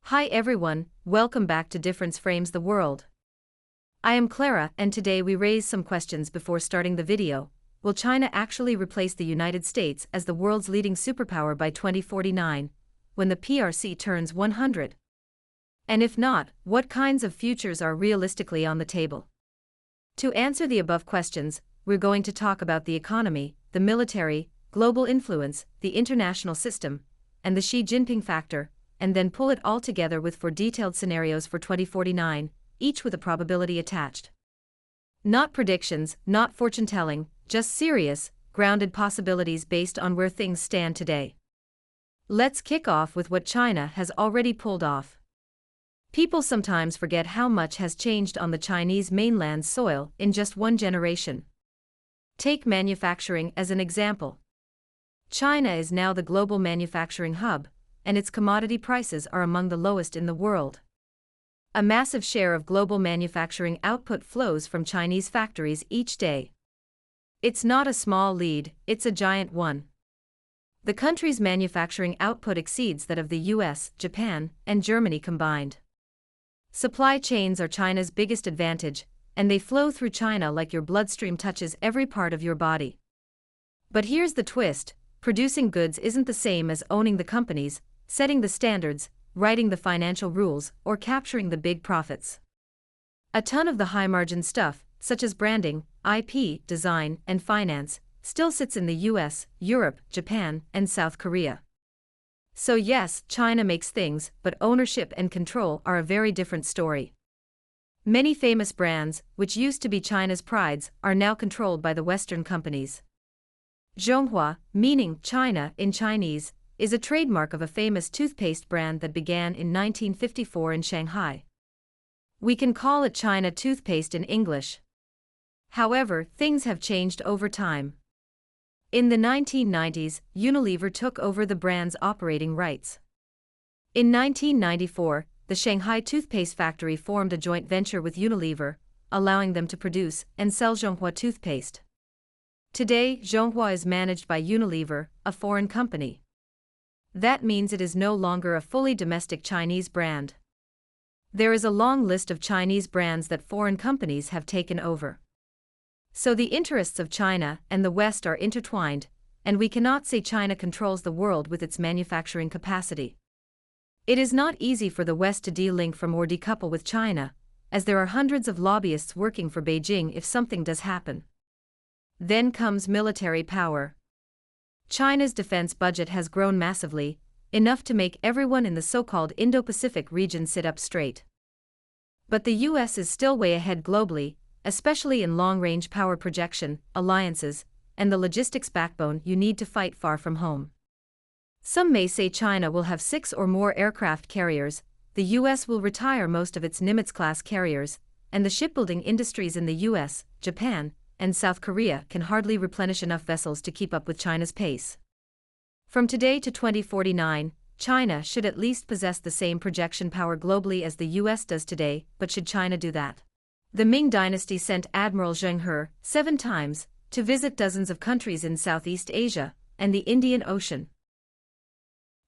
Hi everyone, welcome back to Difference Frames the World. I am Clara, and today we raise some questions before starting the video. Will China actually replace the United States as the world's leading superpower by 2049, when the PRC turns 100? And if not, what kinds of futures are realistically on the table? To answer the above questions, we're going to talk about the economy, the military, global influence, the international system, and the Xi Jinping factor, and then pull it all together with 4 detailed scenarios for 2049, each with a probability attached. Not predictions, not fortune-telling, just serious, grounded possibilities based on where things stand today. Let's kick off with what China has already pulled off. People sometimes forget how much has changed on the Chinese mainland's soil in just one generation. Take manufacturing as an example. China is now the global manufacturing hub, and its commodity prices are among the lowest in the world. A massive share of global manufacturing output flows from Chinese factories each day. It's not a small lead, it's a giant one. The country's manufacturing output exceeds that of the US, Japan, and Germany combined. Supply chains are China's biggest advantage, and they flow through China like your bloodstream touches every part of your body. But here's the twist: producing goods isn't the same as owning the companies, setting the standards, writing the financial rules, or capturing the big profits. A ton of the high-margin stuff, such as branding, IP, design, and finance, still sits in the US, Europe, Japan, and South Korea. So yes, China makes things, but ownership and control are a very different story. Many famous brands, which used to be China's prides, are now controlled by the Western companies. Zhonghua, meaning China in Chinese, is a trademark of a famous toothpaste brand that began in 1954 in Shanghai. We can call it China Toothpaste in English. However, things have changed over time. In the 1990s, Unilever took over the brand's operating rights. In 1994, the Shanghai toothpaste factory formed a joint venture with Unilever, allowing them to produce and sell Zhonghua Toothpaste. Today, Zhonghua is managed by Unilever, a foreign company. That means it is no longer a fully domestic Chinese brand. There is a long list of Chinese brands that foreign companies have taken over. So the interests of China and the West are intertwined, and we cannot say China controls the world with its manufacturing capacity. It is not easy for the West to de-link from or decouple with China, as there are hundreds of lobbyists working for Beijing if something does happen. Then comes military power. China's defense budget has grown massively, enough to make everyone in the so-called Indo-Pacific region sit up straight. But the US is still way ahead globally, especially in long-range power projection, alliances, and the logistics backbone you need to fight far from home. Some may say China will have 6 or more aircraft carriers, the US will retire most of its Nimitz-class carriers, and the shipbuilding industries in the US, Japan, and South Korea can hardly replenish enough vessels to keep up with China's pace. From today to 2049, China should at least possess the same projection power globally as the US does today, but should China do that? The Ming dynasty sent Admiral Zheng He 7 times to visit dozens of countries in Southeast Asia and the Indian Ocean.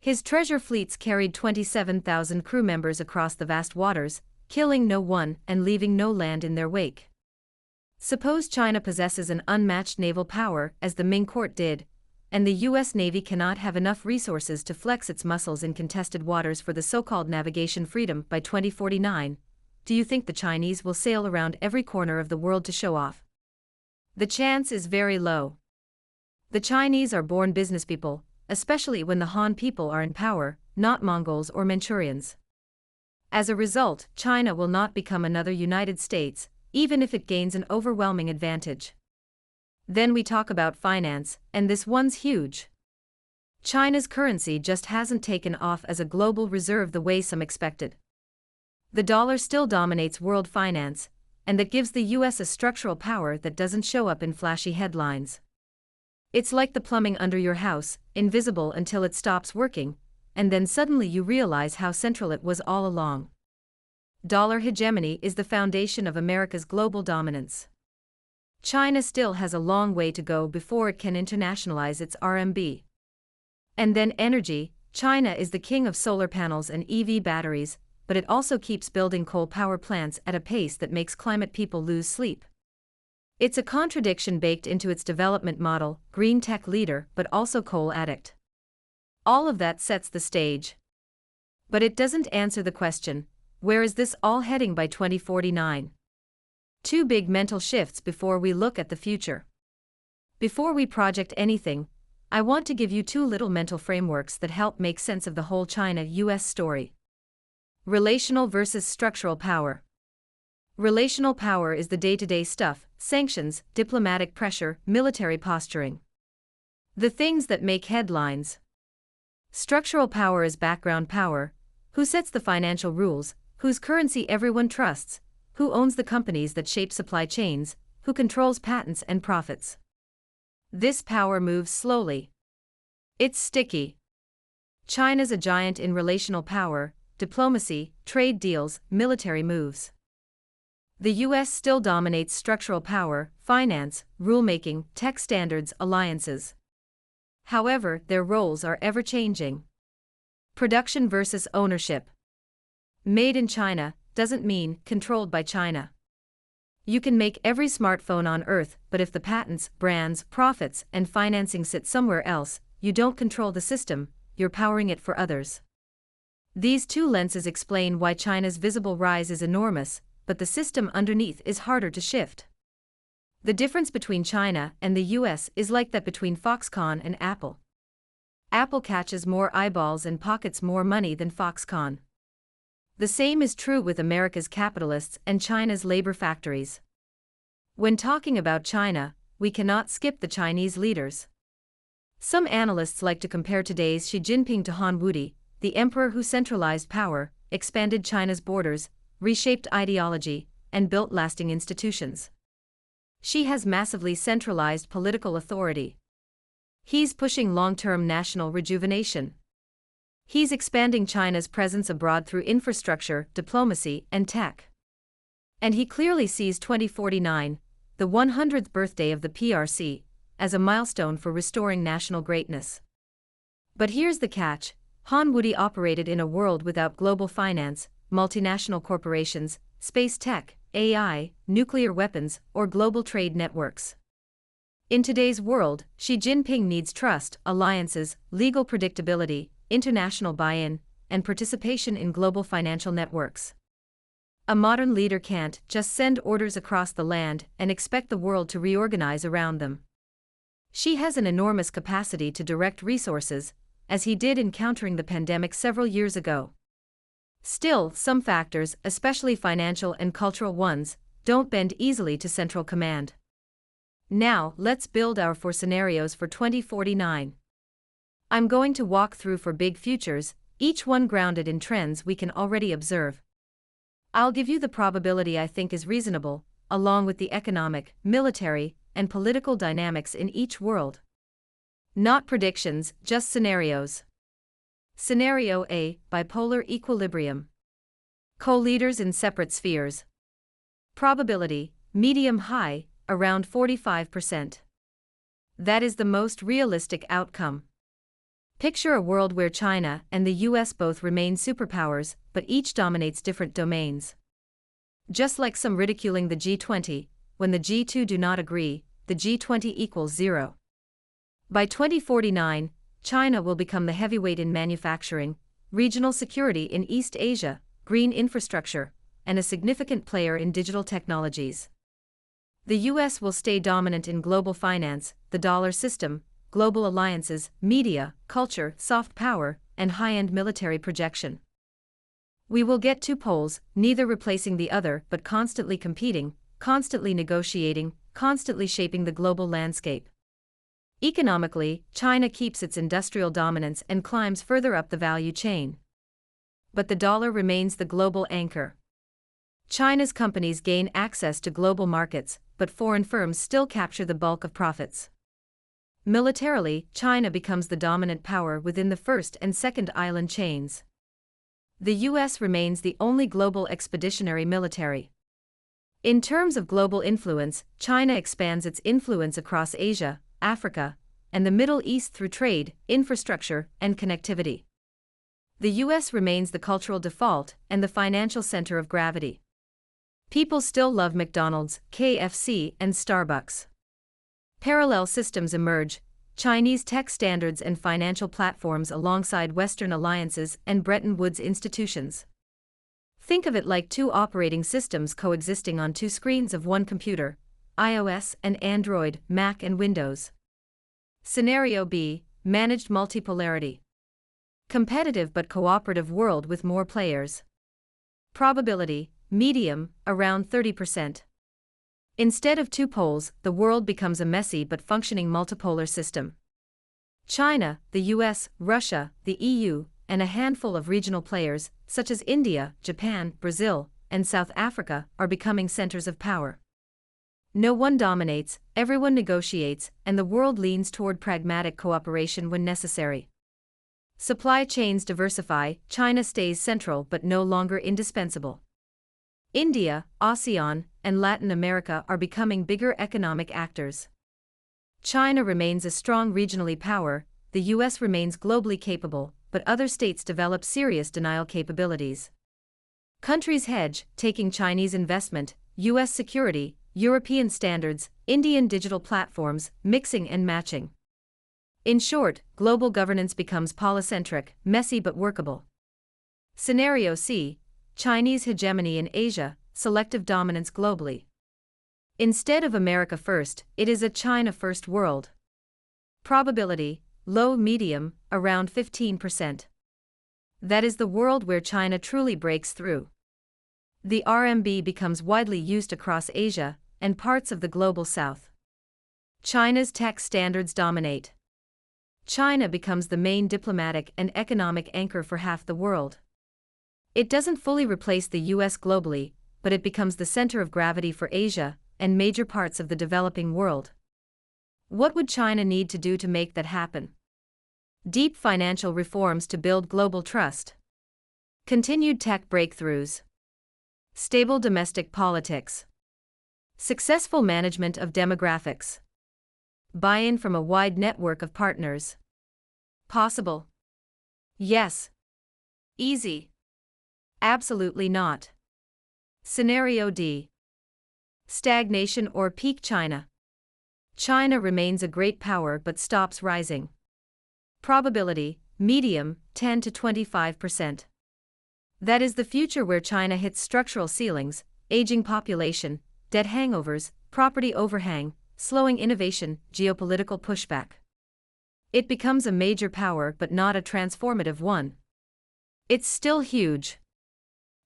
His treasure fleets carried 27,000 crew members across the vast waters, killing no one and leaving no land in their wake. Suppose China possesses an unmatched naval power, as the Ming court did, and the US Navy cannot have enough resources to flex its muscles in contested waters for the so-called navigation freedom by 2049. Do you think the Chinese will sail around every corner of the world to show off? The chance is very low. The Chinese are born businesspeople, especially when the Han people are in power, not Mongols or Manchurians. As a result, China will not become another United States, even if it gains an overwhelming advantage. Then we talk about finance, and this one's huge. China's currency just hasn't taken off as a global reserve the way some expected. The dollar still dominates world finance, and that gives the US a structural power that doesn't show up in flashy headlines. It's like the plumbing under your house, invisible until it stops working, and then suddenly you realize how central it was all along. Dollar hegemony is the foundation of America's global dominance. China still has a long way to go before it can internationalize its RMB. And then energy, China is the king of solar panels and EV batteries, but it also keeps building coal power plants at a pace that makes climate people lose sleep. It's a contradiction baked into its development model, green tech leader but also coal addict. All of that sets the stage. But it doesn't answer the question, where is this all heading by 2049? Two big mental shifts before we look at the future. Before we project anything, I want to give you two little mental frameworks that help make sense of the whole China-US story. Relational versus structural power. Relational power is the day-to-day stuff, sanctions, diplomatic pressure, military posturing. The things that make headlines. Structural power is background power, who sets the financial rules, whose currency everyone trusts, who owns the companies that shape supply chains, who controls patents and profits. This power moves slowly. It's sticky. China's a giant in relational power, diplomacy, trade deals, military moves. The US still dominates structural power, finance, rulemaking, tech standards, alliances. However, their roles are ever-changing. Production versus ownership. Made in China doesn't mean controlled by China. You can make every smartphone on Earth, but if the patents, brands, profits, and financing sit somewhere else, you don't control the system, you're powering it for others. These two lenses explain why China's visible rise is enormous, but the system underneath is harder to shift. The difference between China and the US is like that between Foxconn and Apple. Apple catches more eyeballs and pockets more money than Foxconn. The same is true with America's capitalists and China's labor factories. When talking about China, we cannot skip the Chinese leaders. Some analysts like to compare today's Xi Jinping to Han Wudi, the emperor who centralized power, expanded China's borders, reshaped ideology, and built lasting institutions. Xi has massively centralized political authority. He's pushing long-term national rejuvenation. He's expanding China's presence abroad through infrastructure, diplomacy, and tech. And he clearly sees 2049, the 100th birthday of the PRC, as a milestone for restoring national greatness. But here's the catch: Han Wudi operated in a world without global finance, multinational corporations, space tech, AI, nuclear weapons, or global trade networks. In today's world, Xi Jinping needs trust, alliances, legal predictability, international buy-in, and participation in global financial networks. A modern leader can't just send orders across the land and expect the world to reorganize around them. Xi has an enormous capacity to direct resources, as he did in countering the pandemic several years ago. Still, some factors, especially financial and cultural ones, don't bend easily to central command. Now, let's build our four scenarios for 2049. I'm going to walk through four big futures, each one grounded in trends we can already observe. I'll give you the probability I think is reasonable, along with the economic, military, and political dynamics in each world. Not predictions, just scenarios. Scenario A: bipolar equilibrium. Co-leaders in separate spheres. Probability: medium-high, around 45%. That is the most realistic outcome. Picture a world where China and the US both remain superpowers, but each dominates different domains. Just like some ridiculing the G20, when the G2 do not agree, the G20 equals zero. By 2049, China will become the heavyweight in manufacturing, regional security in East Asia, green infrastructure, and a significant player in digital technologies. The US will stay dominant in global finance, the dollar system, global alliances, media, culture, soft power, and high-end military projection. We will get two poles, neither replacing the other but constantly competing, constantly negotiating, constantly shaping the global landscape. Economically, China keeps its industrial dominance and climbs further up the value chain. But the dollar remains the global anchor. China's companies gain access to global markets, but foreign firms still capture the bulk of profits. Militarily, China becomes the dominant power within the first and second island chains. The US remains the only global expeditionary military. In terms of global influence, China expands its influence across Asia, Africa, and the Middle East through trade, infrastructure, and connectivity. The US remains the cultural default and the financial center of gravity. People still love McDonald's, KFC, and Starbucks. Parallel systems emerge, Chinese tech standards and financial platforms alongside Western alliances and Bretton Woods institutions. Think of it like two operating systems coexisting on two screens of one computer, iOS and Android, Mac and Windows. Scenario B, managed multipolarity. Competitive but cooperative world with more players. Probability, medium, around 30%. Instead of two poles, the world becomes a messy but functioning multipolar system. China, the US, Russia, the EU, and a handful of regional players, such as India, Japan, Brazil, and South Africa, are becoming centers of power. No one dominates, everyone negotiates, and the world leans toward pragmatic cooperation when necessary. Supply chains diversify, China stays central but no longer indispensable. India, ASEAN, and Latin America are becoming bigger economic actors. China remains a strong regionally power, the US remains globally capable, but other states develop serious denial capabilities. Countries hedge, taking Chinese investment, US security, European standards, Indian digital platforms, mixing and matching. In short, global governance becomes polycentric, messy but workable. Scenario C, Chinese hegemony in Asia, selective dominance globally. Instead of America first, it is a China first world. Probability, low-medium, around 15%. That is the world where China truly breaks through. The RMB becomes widely used across Asia and parts of the global south. China's tech standards dominate. China becomes the main diplomatic and economic anchor for half the world. It doesn't fully replace the US globally, but it becomes the center of gravity for Asia and major parts of the developing world. What would China need to do to make that happen? Deep financial reforms to build global trust. Continued tech breakthroughs. Stable domestic politics. Successful management of demographics. Buy-in from a wide network of partners. Possible? Yes. Easy? Absolutely not. Scenario D. Stagnation or peak China. China remains a great power but stops rising. Probability, medium, 10 to 25%. That is the future where China hits structural ceilings, aging population, debt hangovers, property overhang, slowing innovation, geopolitical pushback. It becomes a major power but not a transformative one. It's still huge.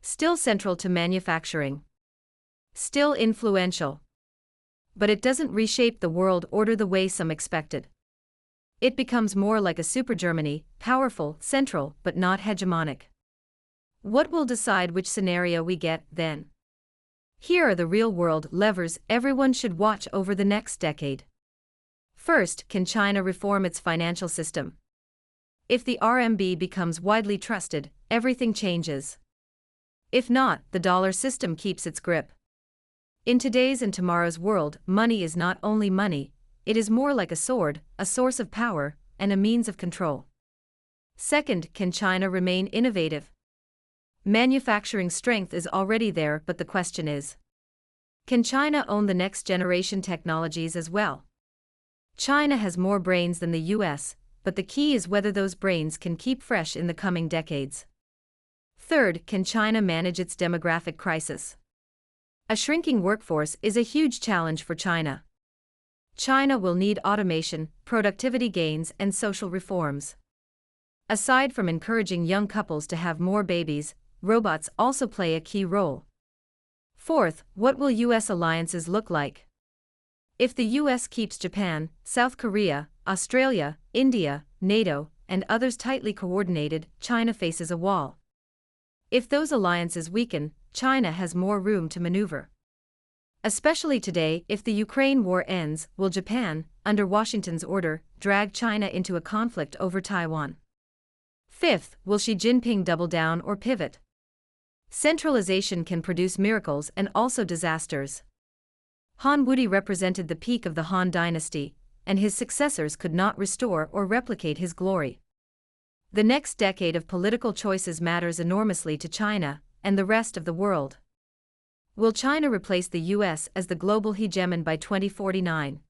Still central to manufacturing. Still influential. But it doesn't reshape the world order the way some expected. It becomes more like a super Germany, powerful, central, but not hegemonic. What will decide which scenario we get, then? Here are the real-world levers everyone should watch over the next decade. First, can China reform its financial system? If the RMB becomes widely trusted, everything changes. If not, the dollar system keeps its grip. In today's and tomorrow's world, money is not only money, it is more like a sword, a source of power, and a means of control. Second, can China remain innovative? Manufacturing strength is already there, but the question is, can China own the next generation technologies as well? China has more brains than the US, but the key is whether those brains can keep fresh in the coming decades. Third, can China manage its demographic crisis? A shrinking workforce is a huge challenge for China. China will need automation, productivity gains, and social reforms. Aside from encouraging young couples to have more babies, robots also play a key role. Fourth, what will US alliances look like? If the US keeps Japan, South Korea, Australia, India, NATO, and others tightly coordinated, China faces a wall. If those alliances weaken, China has more room to maneuver. Especially today, if the Ukraine war ends, will Japan, under Washington's order, drag China into a conflict over Taiwan? Fifth, will Xi Jinping double down or pivot? Centralization can produce miracles and also disasters. Han Wudi represented the peak of the Han dynasty, and his successors could not restore or replicate his glory. The next decade of political choices matters enormously to China and the rest of the world. Will China replace the US as the global hegemon by 2049?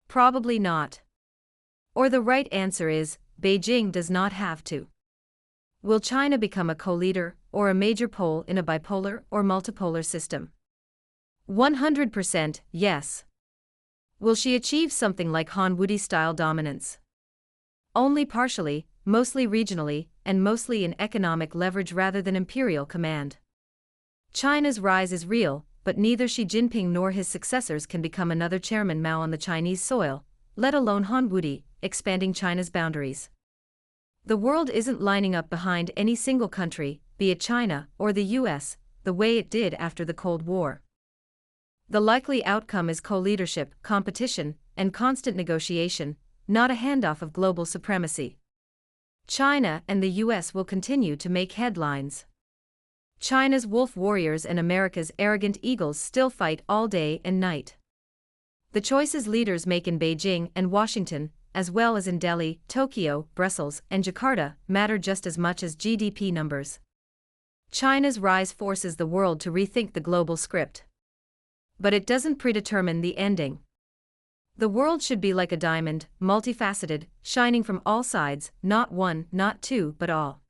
Probably not. Or the right answer is, Beijing does not have to. Will China become a co-leader or a major pole in a bipolar or multipolar system? 100% yes. Will she achieve something like Han Wudi-style dominance? Only partially, mostly regionally, and mostly in economic leverage rather than imperial command. China's rise is real, but neither Xi Jinping nor his successors can become another Chairman Mao on the Chinese soil, let alone Han Wudi, expanding China's boundaries. The world isn't lining up behind any single country, be it China or the US, the way it did after the Cold War. The likely outcome is co-leadership, competition, and constant negotiation, not a handoff of global supremacy. China and the US will continue to make headlines. China's wolf warriors and America's arrogant eagles still fight all day and night. The choices leaders make in Beijing and Washington, as well as in Delhi, Tokyo, Brussels, and Jakarta, matter just as much as GDP numbers. China's rise forces the world to rethink the global script. But it doesn't predetermine the ending. The world should be like a diamond, multifaceted, shining from all sides, not one, not two, but all.